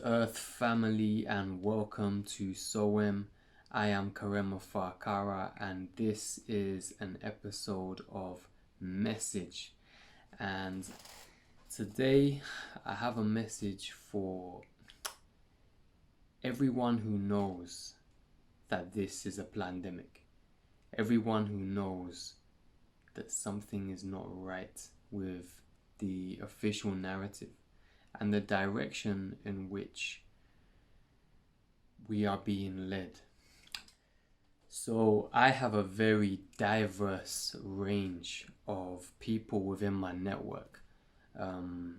Earth family, and welcome to Soem. I am Karema Farkara, and this is an episode of Message. And today I have a message for everyone who knows that this is a pandemic. Everyone who knows that something is not right with the official narrative and the direction in which we are being led. So I have a very diverse range of people within my network, and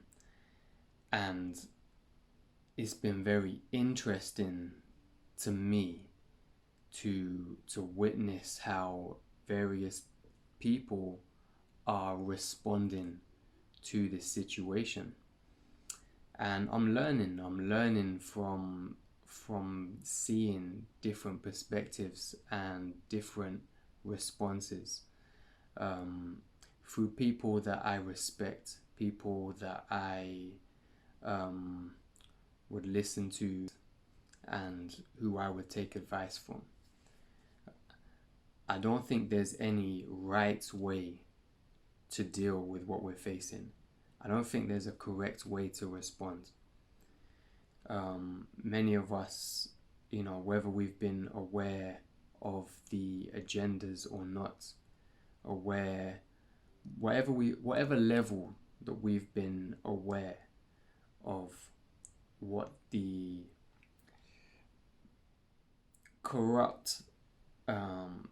it's been very interesting to me to witness how various people are responding to this situation. And I'm learning from seeing different perspectives and different responses through people that I respect, people that I would listen to, and who I would take advice from. I don't think there's any right way to deal with what we're facing. I don't think there's a correct way to respond. Many of us, whether we've been aware of the agendas or not, aware, whatever level that we've been aware of what the corrupt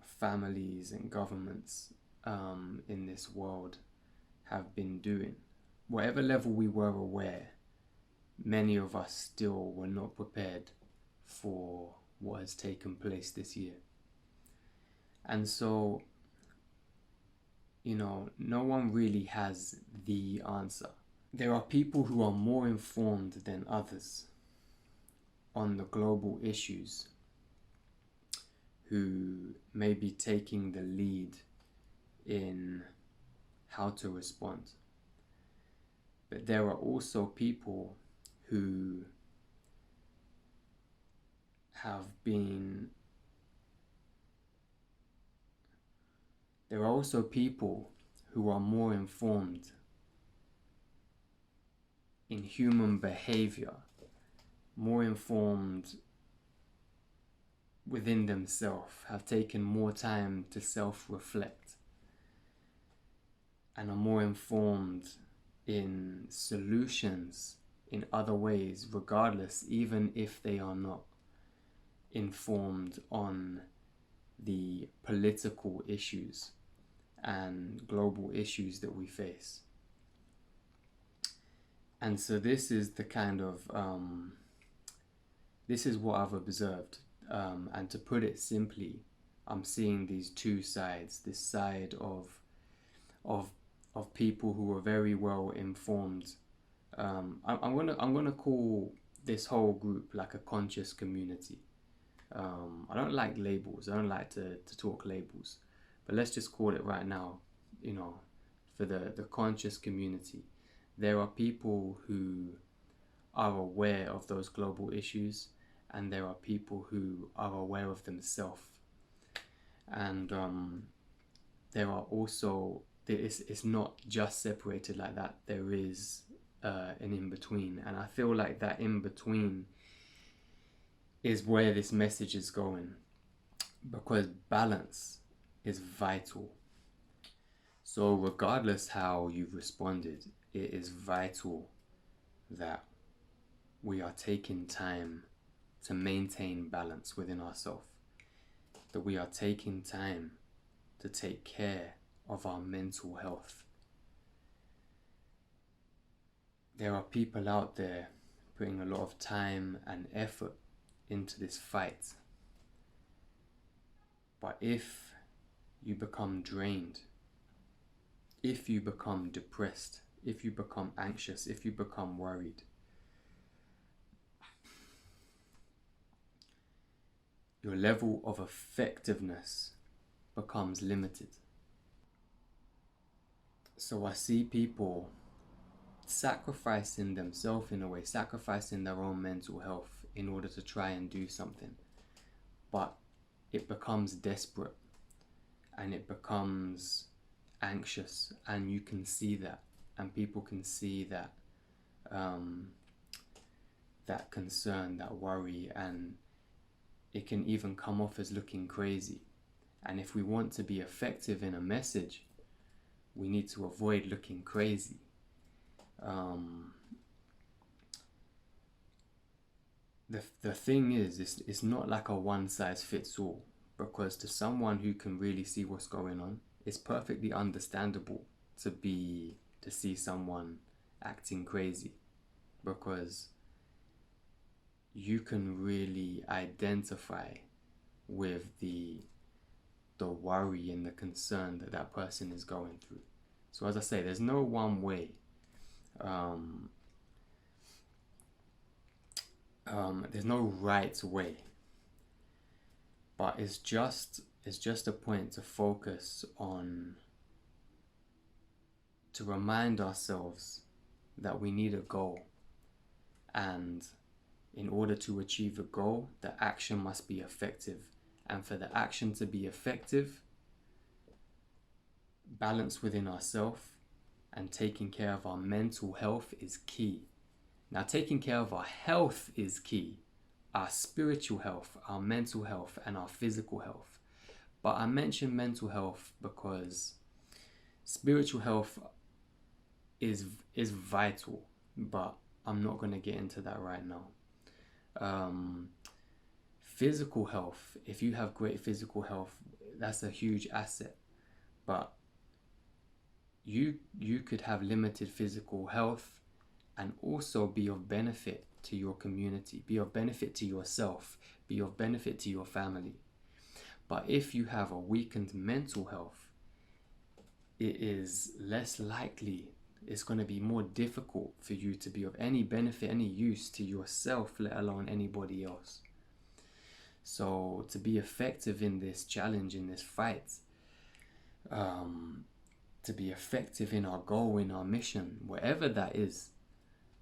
families and governments in this world have been doing, whatever level we were aware, many of us still were not prepared for what has taken place this year. And so, no one really has the answer. There are people who are more informed than others on the global issues, who may be taking the lead in how to respond. But there are also people who there are also people who are more informed in human behavior, more informed within themselves, have taken more time to self-reflect, and are more informed in solutions in other ways, regardless, even if they are not informed on the political issues and global issues that we face. And so this is the kind of this is what I've observed, and to put it simply, I'm seeing these two sides. This side of people who are very well informed. I'm gonna call this whole group like a conscious community. I don't like labels. I don't like to talk labels, but let's just call it right now. For the conscious community, there are people who are aware of those global issues, and there are people who are aware of themselves. And there are also, it's not just separated like that. There is an in-between, and I feel like that in-between is where this message is going, because balance is vital. So regardless how you've responded, it is vital that we are taking time to maintain balance within ourselves, that we are taking time to take care of our mental health. There are people out there putting a lot of time and effort into this fight. But if you become drained, if you become depressed, if you become anxious, if you become worried, your level of effectiveness becomes limited. So I see people sacrificing themselves in a way, sacrificing their own mental health in order to try and do something. But it becomes desperate and it becomes anxious, and you can see that, and people can see that that concern, that worry, and it can even come off as looking crazy. And if we want to be effective in a message, we need to avoid looking crazy. The thing is, it's not like a one size fits all, because to someone who can really see what's going on, it's perfectly understandable to see someone acting crazy, because you can really identify with the worry and the concern that that person is going through. So as I say, there's no one way. There's no right way, but it's just a point to focus on, to remind ourselves that we need a goal, and in order to achieve a goal, the action must be effective. And for the action to be effective, balance within ourselves and taking care of our mental health is key. Now, taking care of our health is key, our spiritual health, our mental health, and our physical health. But I mention mental health because spiritual health is vital, but I'm not going to get into that right now. Physical health, if you have great physical health, that's a huge asset. But you could have limited physical health and also be of benefit to your community, be of benefit to yourself, be of benefit to your family. But if you have a weakened mental health, it is less likely, it's going to be more difficult for you to be of any benefit, any use to yourself, let alone anybody else. So to be effective in this challenge, in this fight, to be effective in our goal, in our mission, whatever that is,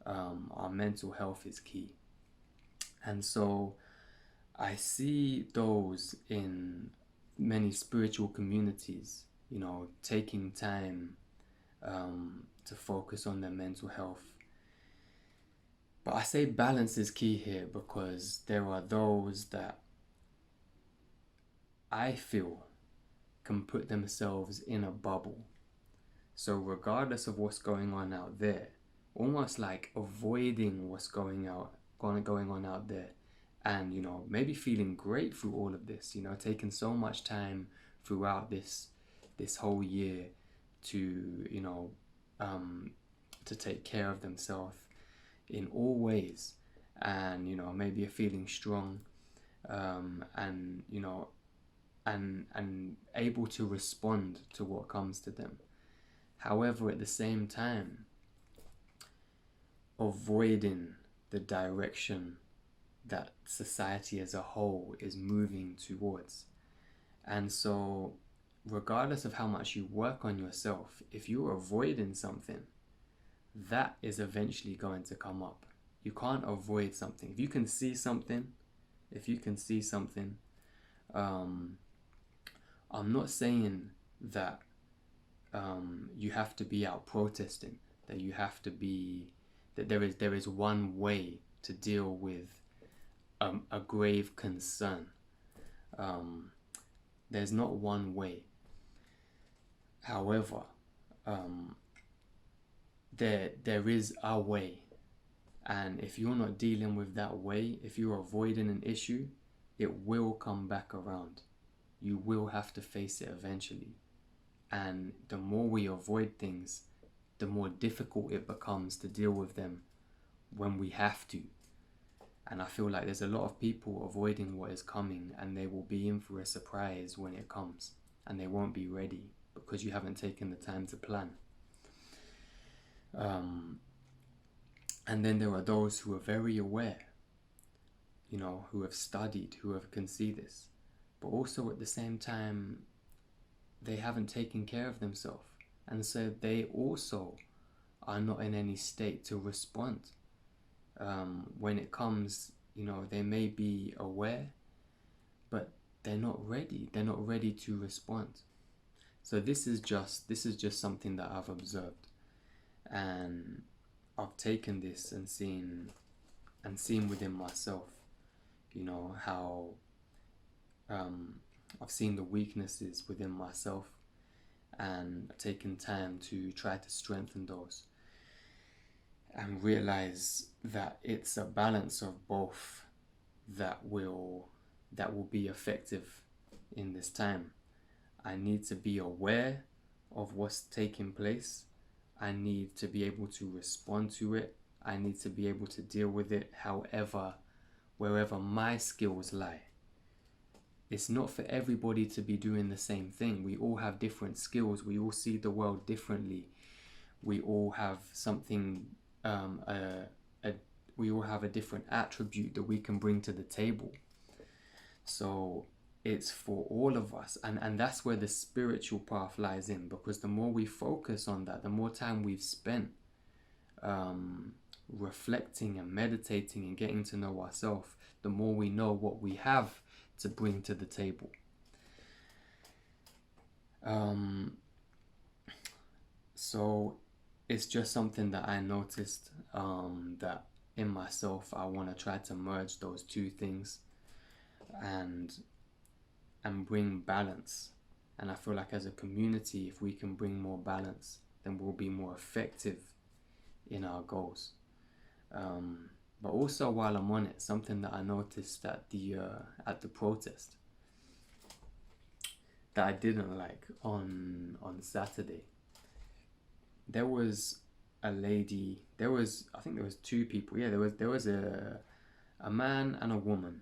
our mental health is key. And so I see those in many spiritual communities, taking time to focus on their mental health. But I say balance is key here, because there are those that I feel can put themselves in a bubble. So regardless of what's going on out there, almost like avoiding what's going on out there, and maybe feeling great through all of this, taking so much time throughout this whole year to to take care of themselves in all ways, and maybe feeling strong, and and able to respond to what comes to them. However, at the same time, avoiding the direction that society as a whole is moving towards. And so regardless of how much you work on yourself, if you're avoiding something, that is eventually going to come up. You can't avoid something. If you can see something, I'm not saying that you have to be out protesting, that you have to be, that there is one way to deal with a grave concern. There's not one way. However, there is a way, and if you're not dealing with that way, if you're avoiding an issue, it will come back around. You will have to face it eventually. And the more we avoid things, the more difficult it becomes to deal with them when we have to. And I feel like there's a lot of people avoiding what is coming, and they will be in for a surprise when it comes, and they won't be ready because you haven't taken the time to plan. And then there are those who are very aware, who have studied, who can see this, but also at the same time, they haven't taken care of themselves, and so they also are not in any state to respond. When it comes, they may be aware, but they're not ready. They're not ready to respond. So this is just something that I've observed, and I've taken this and seen within myself, how I've seen the weaknesses within myself, and taken time to try to strengthen those, and realize that it's a balance of both that will be effective in this time. I need to be aware of what's taking place. I need to be able to respond to it. I need to be able to deal with it wherever my skills lie. It's not for everybody to be doing the same thing. We all have different skills. We all see the world differently. We all have something, we all have a different attribute that we can bring to the table. So it's for all of us, and that's where the spiritual path lies in, because the more we focus on that, the more time we've spent reflecting and meditating and getting to know ourselves, the more we know what we have to bring to the table. So it's just something that I noticed, that in myself I want to try to merge those two things and bring balance. And I feel like as a community, if we can bring more balance, then we'll be more effective in our goals. But also, while I'm on it, something that I noticed at the protest that I didn't like on Saturday, there was a lady. I think there was two people. Yeah, there was a man and a woman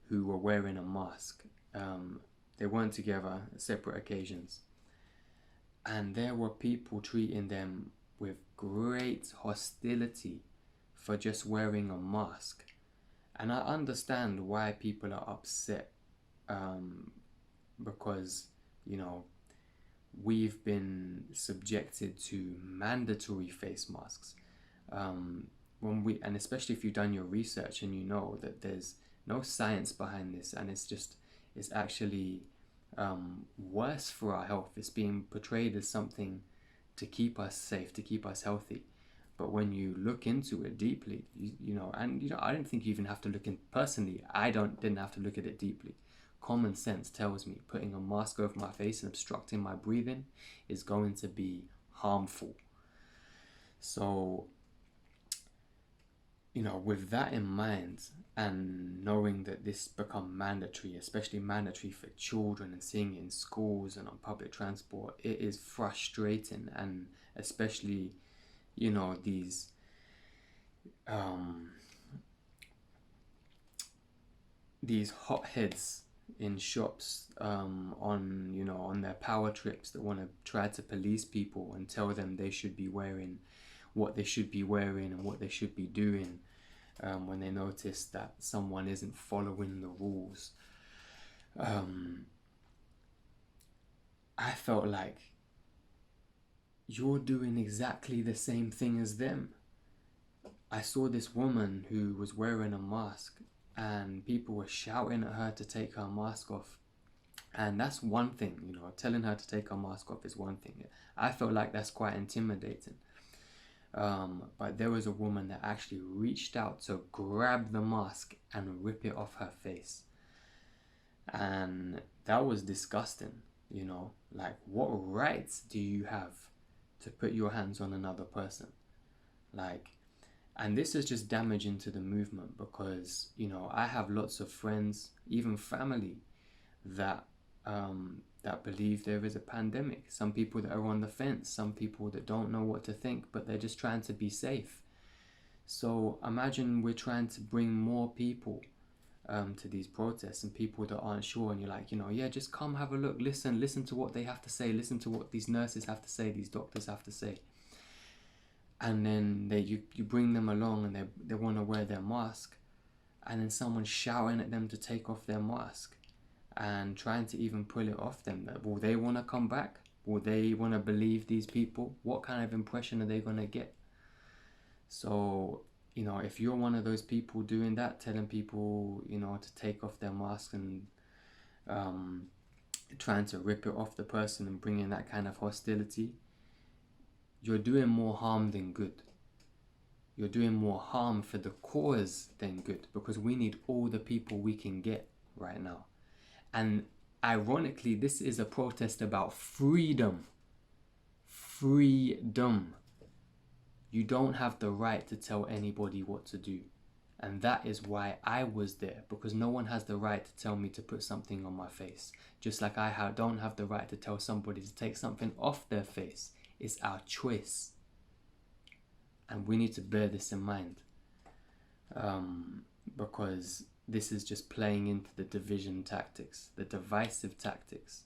who were wearing a mask. They weren't together, separate occasions. And there were people treating them with great hostility for just wearing a mask. And I understand why people are upset, because, we've been subjected to mandatory face masks. And especially if you've done your research and you know that there's no science behind this, and it's actually worse for our health. It's being portrayed as something to keep us safe, to keep us healthy. But when you look into it deeply, I don't think you even have to look in personally. Didn't have to look at it deeply. Common sense tells me putting a mask over my face and obstructing my breathing is going to be harmful. So, with that in mind, and knowing that this become mandatory, especially mandatory for children, and seeing it in schools and on public transport, it is frustrating. And especially, these hotheads in shops, on their power trips, that want to try to police people and tell them they should be wearing what they should be wearing and what they should be doing, when they notice that someone isn't following the rules. I felt like you're doing exactly the same thing as them. I saw this woman who was wearing a mask, and people were shouting at her to take her mask off. And that's one thing, telling her to take her mask off is one thing. I felt like that's quite intimidating. But there was a woman that actually reached out to grab the mask and rip it off her face. And that was disgusting, like, what rights do you have to put your hands on another person? And this is just damaging to the movement, because, I have lots of friends, even family, that believe there is a pandemic. Some people that are on the fence, some people that don't know what to think, but they're just trying to be safe. So imagine we're trying to bring more people to these protests, and people that aren't sure, and you're like, yeah, just come have a look, listen to what they have to say, listen to what these nurses have to say, these doctors have to say. And then you bring them along, and they want to wear their mask, and then someone's shouting at them to take off their mask and trying to even pull it off them. Will they want to come back? Will they want to believe these people? What kind of impression are they going to get? So, if you're one of those people doing that, telling people, to take off their mask and um, trying to rip it off the person and bring in that kind of hostility, you're doing more harm than good. You're doing more harm for the cause than good, because we need all the people we can get right now. And ironically, this is a protest about freedom. Freedom. You don't have the right to tell anybody what to do. And that is why I was there, because no one has the right to tell me to put something on my face. Just like I don't have the right to tell somebody to take something off their face. It's our choice. And we need to bear this in mind. Because this is just playing into the division tactics, the divisive tactics.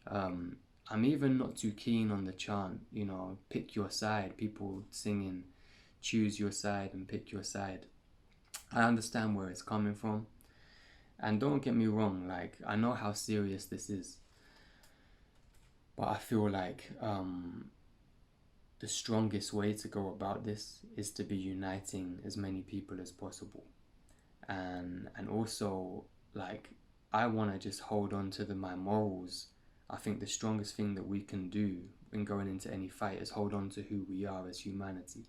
I'm even not too keen on the chant, pick your side, people singing, choose your side and pick your side. I understand where it's coming from. And don't get me wrong, like, I know how serious this is. But I feel like the strongest way to go about this is to be uniting as many people as possible. And also, like, I want to just hold on to my morals. I think the strongest thing that we can do in going into any fight is hold on to who we are as humanity.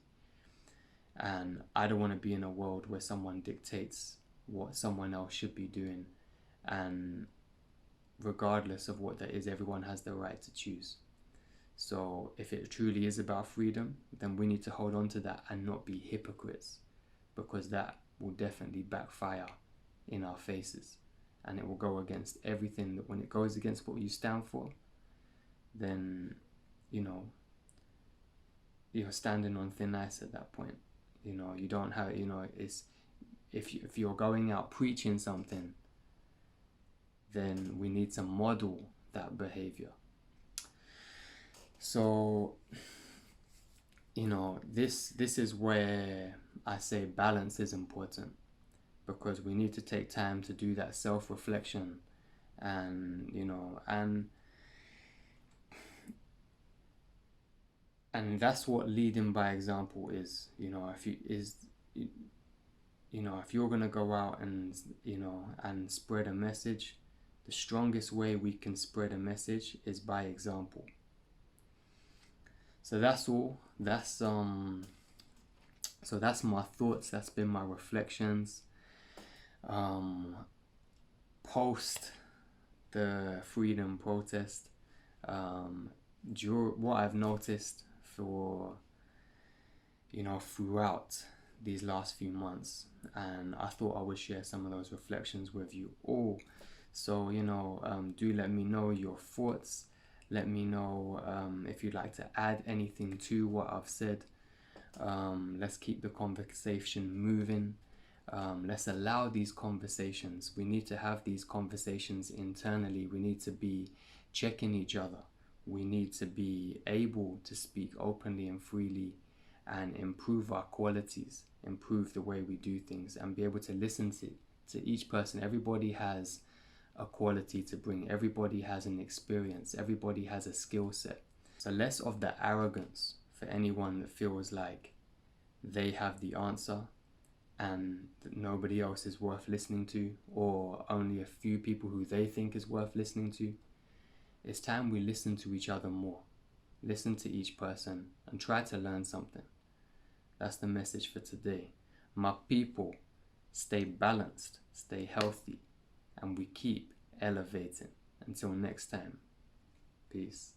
And I don't want to be in a world where someone dictates what someone else should be doing. And regardless of what that is, everyone has the right to choose. So if it truly is about freedom, then we need to hold on to that and not be hypocrites, because that will definitely backfire in our faces, and it will go against everything. That when it goes against what you stand for, then you're standing on thin ice at that point. You don't have, it's if you're going out preaching something, then we need to model that behavior. So this is where I say balance is important, because we need to take time to do that self-reflection, and and that's what leading by example is. If you're gonna go out and and spread a message, the strongest way we can spread a message is by example. So that's all. So that's my thoughts. That's been my reflections. Post the freedom protest. What I've noticed throughout these last few months, and I thought I would share some of those reflections with you all. So do let me know your thoughts. Let me know if you'd like to add anything to what I've said. Let's keep the conversation moving. Let's allow these conversations. We need to have these conversations internally. We need to be checking each other. We need to be able to speak openly and freely and improve our qualities, improve the way we do things, and be able to listen to each person. Everybody has a quality to bring. Everybody has an experience. Everybody has a skill set. So less of the arrogance for anyone that feels like they have the answer and that nobody else is worth listening to, or only a few people who they think is worth listening to. It's time we listen to each other more. Listen to each person and try to learn something. That's the message for today. My people, stay balanced, stay healthy, and we keep elevating. Until next time, peace.